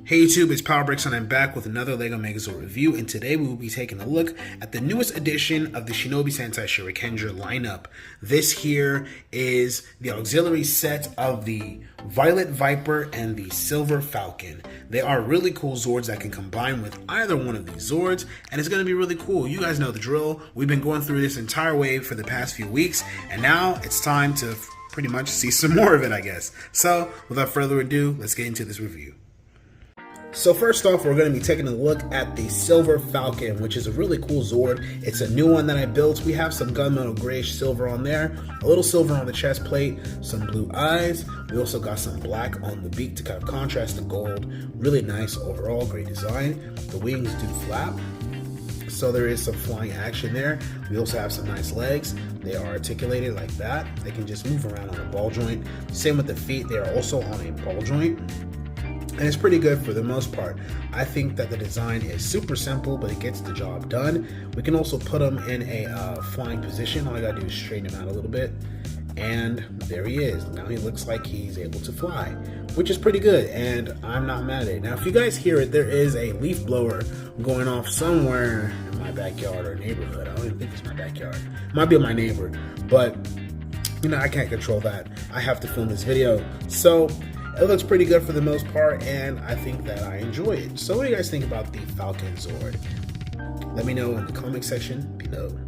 Hey YouTube, it's PowerBricks and I'm back with another LEGO Megazord review, and today we will be taking a look at the newest edition of the Shinobi Sentai Shurikendra lineup. This here is the auxiliary set of the Violet Viper and the Silver Falcon. They are really cool Zords that can combine with either one of these Zords, and it's going to be really cool. You guys know the drill. We've been going through this entire wave for the past few weeks, and now it's time to pretty much see some more of it, I guess. So, without further ado, let's get into this review. So first off, we're going to be taking a look at the Silver Falcon, which is a really cool Zord. It's a new one that I built. We have some gunmetal grayish silver on there, a little silver on the chest plate, some blue eyes. We also got some black on the beak to kind of contrast the gold. Really nice overall, great design. The wings do flap, so there is some flying action there. We also have some nice legs. They are articulated like that. They can just move around on a ball joint. Same with the feet. They are also on a ball joint. And it's pretty good for the most part. I think that the design is super simple, but it gets the job done. We can also put him in a flying position. All I gotta do is straighten him out a little bit. And there he is. Now he looks like he's able to fly, which is pretty good, and I'm not mad at it. Now, if you guys hear it, there is a leaf blower going off somewhere in my backyard or neighborhood. I don't even think it's my backyard. It might be my neighbor, but you know, I can't control that. I have to film this video. So it looks pretty good for the most part, and I think that I enjoy it. So what do you guys think about the Falcon Zord? Let me know in the comment section below.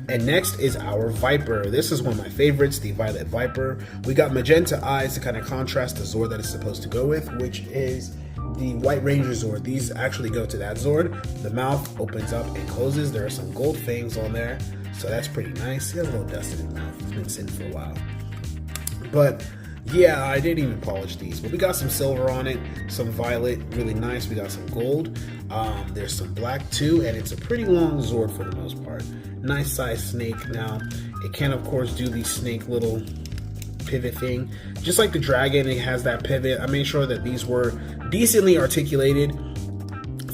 And next is our Viper. This is one of my favorites, the Violet Viper. We got magenta eyes to kind of contrast the Zord that it's supposed to go with, which is the White Ranger Zord. These actually go to that Zord. The mouth opens up and closes. There are some gold fangs on there, so that's pretty nice. He has a little dust in his mouth. It's been sitting for a while. But yeah, I didn't even polish these, but we got some silver on it, some violet, really nice. We got some gold. There's some black too, and it's a pretty long Zord for the most part. Nice size snake. Now, it can of course do the snake little pivot thing. Just like the dragon, it has that pivot. I made sure that these were decently articulated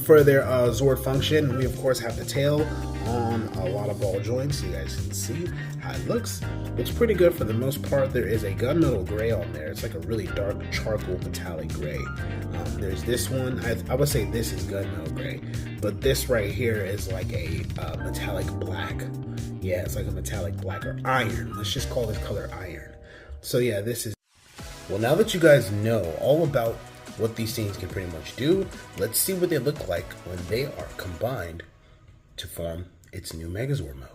for their Zord function. We of course have the tail on a lot of ball joints, so you guys can see how it looks. Looks pretty good for the most part. There is a gunmetal gray on there. It's like a really dark charcoal metallic gray. There's this one. I would say this is gunmetal gray, but this right here is like a metallic black. Yeah, it's like a metallic black or iron. Let's just call this color iron. So yeah, this is. Well, now that you guys know all about what these things can pretty much do, let's see what they look like when they are combined to form its new Megazord mode.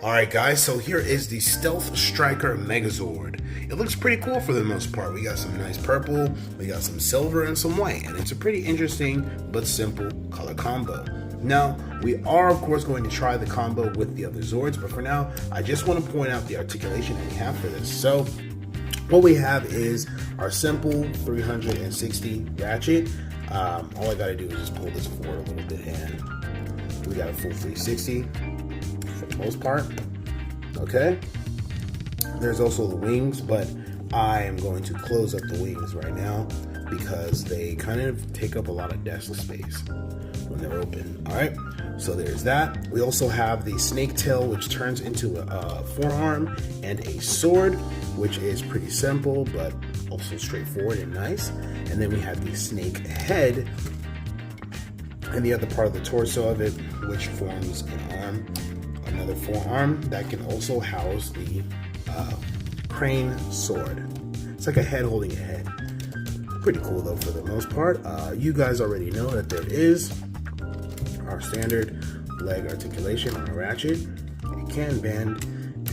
Alright guys, so here is the Stealth Striker Megazord. It looks pretty cool for the most part. We got some nice purple, we got some silver, and some white, and it's a pretty interesting but simple color combo. Now, we are of course going to try the combo with the other Zords, but for now, I just want to point out the articulation that we have for this. So, what we have is our simple 360 ratchet. All I gotta do is just pull this forward a little bit, and we got a full 360 for the most part. Okay. There's also the wings, but I am going to close up the wings right now because they kind of take up a lot of desk space when they're open. All right, so there's that. We also have the snake tail, which turns into a forearm, and a sword, which is pretty simple but also straightforward and nice. And then we have the snake head and the other part of the torso of it, which forms an arm, another forearm that can also house the crane sword. It's like a head holding a head. Pretty cool though for the most part. You guys already know that there is our standard leg articulation on a ratchet. It can bend,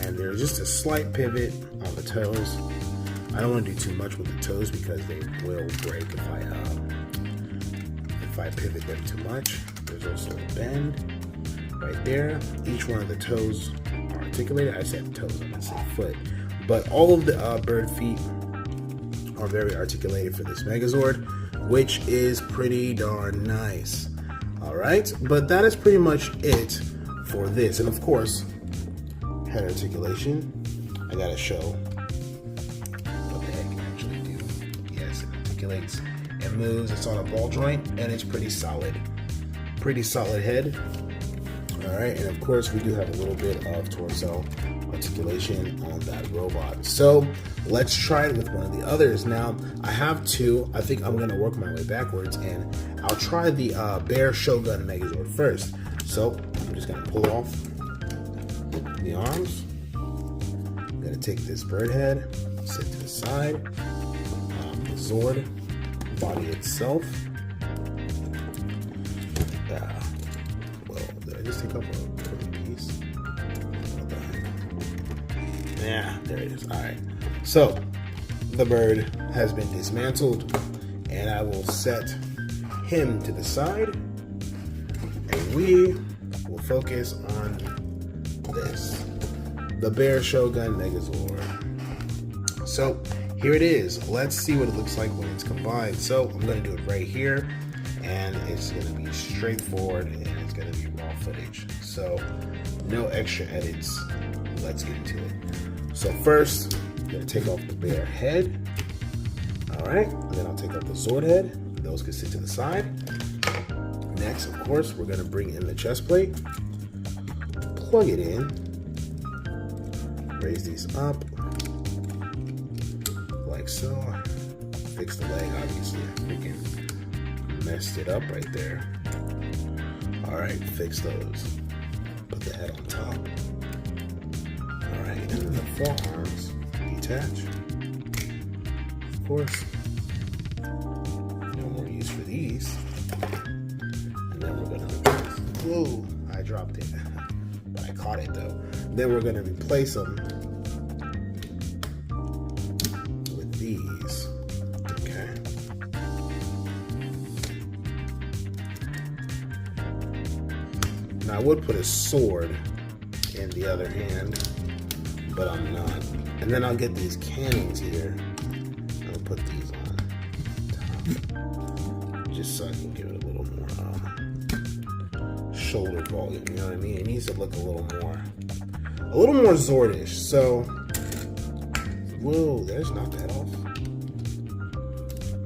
and there's just a slight pivot on the toes. I don't want to do too much with the toes because they will break if I pivot them too much. There's also a bend right there. Each one of the toes are articulated. I said toes, I'm gonna say foot. But all of the bird feet are very articulated for this Megazord, which is pretty darn nice. All right, but that is pretty much it for this. And of course, head articulation. I gotta show what the head can actually do. Yes, it articulates, it moves, it's on a ball joint, and it's pretty solid. Pretty solid head. All right, and of course we do have a little bit of torso articulation on that robot. So let's try it with one of the others. Now I have two. I think I'm gonna work my way backwards, and I'll try the Bear Shogun Megazord first. So I'm just gonna pull off the arms. I'm gonna take this bird head, sit to the side. The Zord body itself. Did I just take off a piece? Yeah, there it is. All right. So the bird has been dismantled, and I will set him to the side, and we will focus on this, the Bear Shogun Megazord. So here it is. Let's see what it looks like when it's combined. So I'm going to do it right here, and it's going to be straightforward, and it's going to be raw footage. So no extra edits. Let's get into it. So first, I'm going to take off the bear head. All right, and then I'll take off the Zord head. Those can sit to the side. Next, of course, we're going to bring in the chest plate, plug it in, raise these up like so. Fix the leg, obviously. I freaking messed it up right there. All right, fix those. Put the head on top. All right, and then the forearms detach. Of course, no more use for these. And then we're gonna replace. Whoa, I dropped it, but I caught it though. Then we're gonna replace them with these. Okay. Now I would put a sword in the other hand, but I'm not. And then I'll get these cannons here. I'll put these on top, just so I can give it a little more shoulder volume. You know what I mean? It needs to look a little more Zordish. So, whoa, there's not that off.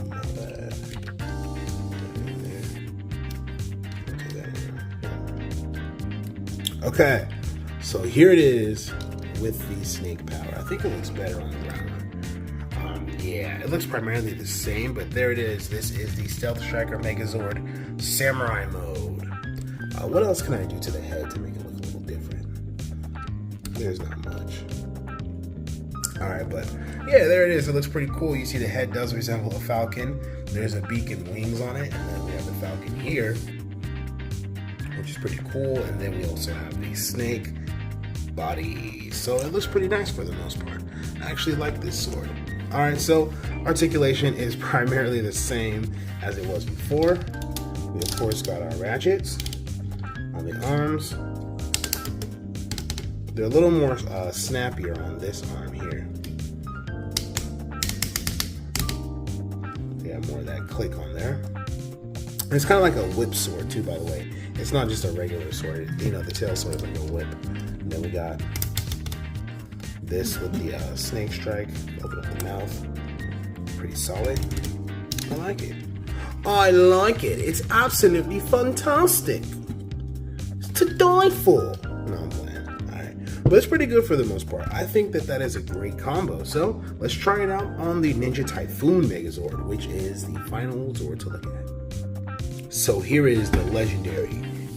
Not bad. Okay, so here it is with the snake power. I think it looks better on the ground. Yeah, it looks primarily the same, but there it is. This is the Stealth Striker Megazord Samurai mode. What else can I do to the head to make it look a little different? There's not much. All right, but yeah, there it is. It looks pretty cool. You see the head does resemble a falcon. There's a beak and wings on it, and then we have the falcon here, which is pretty cool. And then we also have the snake body. So it looks pretty nice for the most part. I actually like this sword. Alright, so articulation is primarily the same as it was before. We of course got our ratchets on the arms. They're a little more snappier on this arm here. They have more of that click on there. And it's kind of like a whip sword too, by the way. It's not just a regular sword. You know, the tail sword is like a whip. And then we got this with the snake strike. Open up the mouth. Pretty solid. I like it. I like it. It's absolutely fantastic. It's to die for. No, I'm playing. Alright. But it's pretty good for the most part. I think that is a great combo. So let's try it out on the Ninja Typhoon Megazord, which is the final Zord to look at. So here is the legendary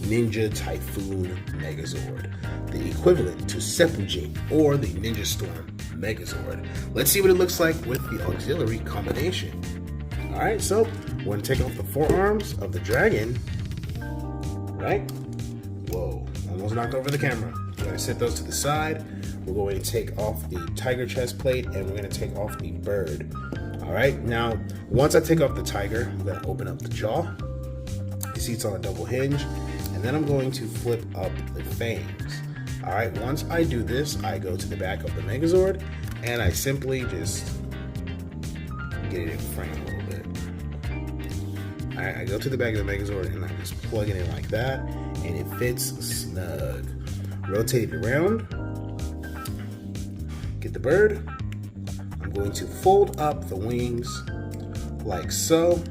Ninja Typhoon Megazord, the equivalent to Seppuku or the Ninja Storm Megazord. Let's see what it looks like with the auxiliary combination. Alright, so we're going to take off the forearms of the dragon. Right? Whoa, almost knocked over the camera. We're going to set those to the side. We're going to take off the tiger chest plate and we're going to take off the bird. Alright, now once I take off the tiger, I'm going to open up the jaw. You see it's on a double hinge, and then I'm going to flip up the fangs. Alright, once I do this, I go to the back of the Megazord, and I simply just get it in frame a little bit. Alright, I go to the back of the Megazord, and I just plug it in like that, and it fits snug. Rotate it around, get the bird. I'm going to fold up the wings like so.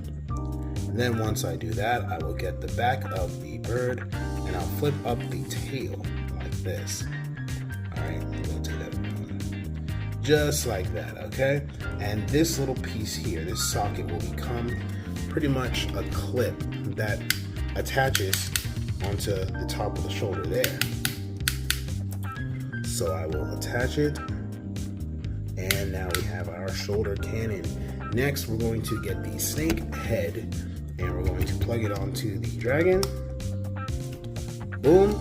And then once I do that, I will get the back of the bird and I'll flip up the tail like this. Alright, rotate that around. Just like that, okay? And this little piece here, this socket will become pretty much a clip that attaches onto the top of the shoulder there. So I will attach it, and now we have our shoulder cannon. Next, we're going to get the snake head, and we're going to plug it onto the dragon. Boom.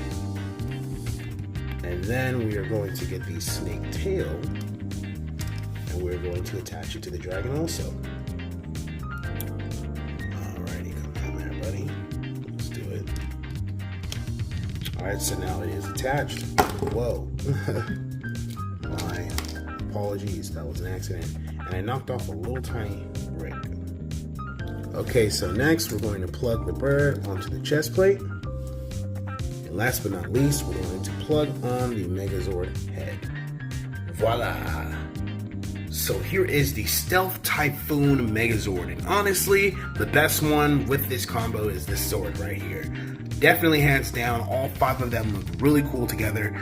And then we are going to get the snake tail, and we're going to attach it to the dragon also. Alrighty, come on there, buddy. Let's do it. Alright, so now it is attached. Whoa. My apologies, that was an accident. And I knocked off a little tiny brick. Okay, so next we're going to plug the bird onto the chest plate. And last but not least, we're going to plug on the Megazord head. Voila! So here is the Stealth Typhoon Megazord. And honestly, the best one with this combo is this sword right here. Definitely hands down, all 5 of them look really cool together.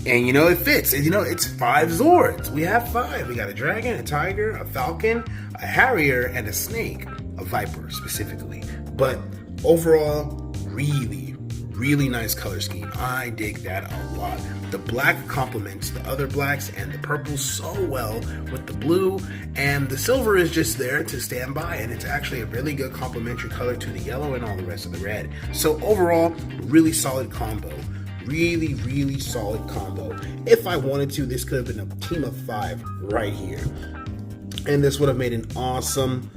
And you know, it fits. And you know, it's 5 Zords. We have 5. We got a dragon, a tiger, a falcon, a harrier, and a snake. A viper, specifically. But overall, really nice color scheme. I dig that a lot. The black complements the other blacks and the purple so well with the blue, and the silver is just there to stand by, and it's actually a really good complementary color to the yellow and all the rest of the red. So overall, really solid combo. Really solid combo. If I wanted to, this could have been a team of 5 right here. And this would have made an awesome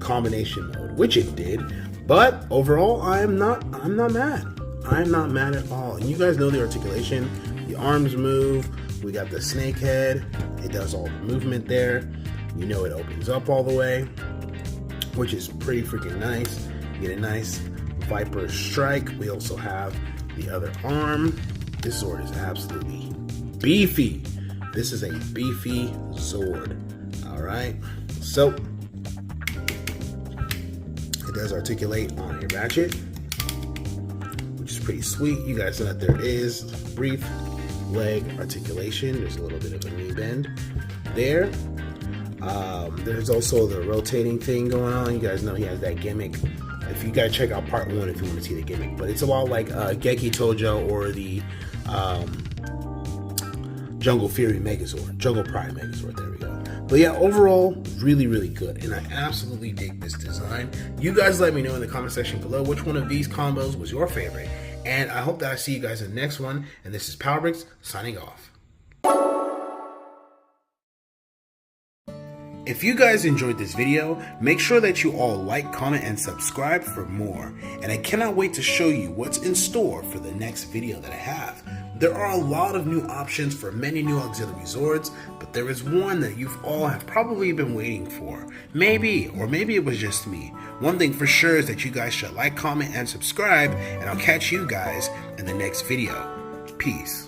combination mode, which it did. But overall, I'm not mad. I'm not mad at all. And you guys know the articulation. The arms move. We got the snake head. It does all the movement there. You know, it opens up all the way, which is pretty freaking nice. You get a nice Viper strike. We also have the other arm. This Zord is absolutely beefy. This is a beefy Zord. Alright, so it does articulate on a ratchet, which is pretty sweet. You guys know that there is brief leg articulation. There's a little bit of a knee bend there. There's also the rotating thing going on. You guys know he has that gimmick. If you guys check out part 1 if you want to see the gimmick, but it's a lot like Geki Tojo or the Jungle Fury Megazord, Jungle Pride Megazord. There we go. But yeah, overall, really good, and I absolutely dig this design. You guys let me know in the comment section below which one of these combos was your favorite, And I hope that I see you guys in the next one. And this is PowerBricks signing off. If you guys enjoyed this video, make sure that you all like, comment, and subscribe for more. And I cannot wait to show you what's in store for the next video that I have. There are a lot of new options for many new auxiliary Zords, but there is one that you've all have probably been waiting for. Maybe, or maybe it was just me. One thing for sure is that you guys should like, comment, and subscribe, and I'll catch you guys in the next video. Peace.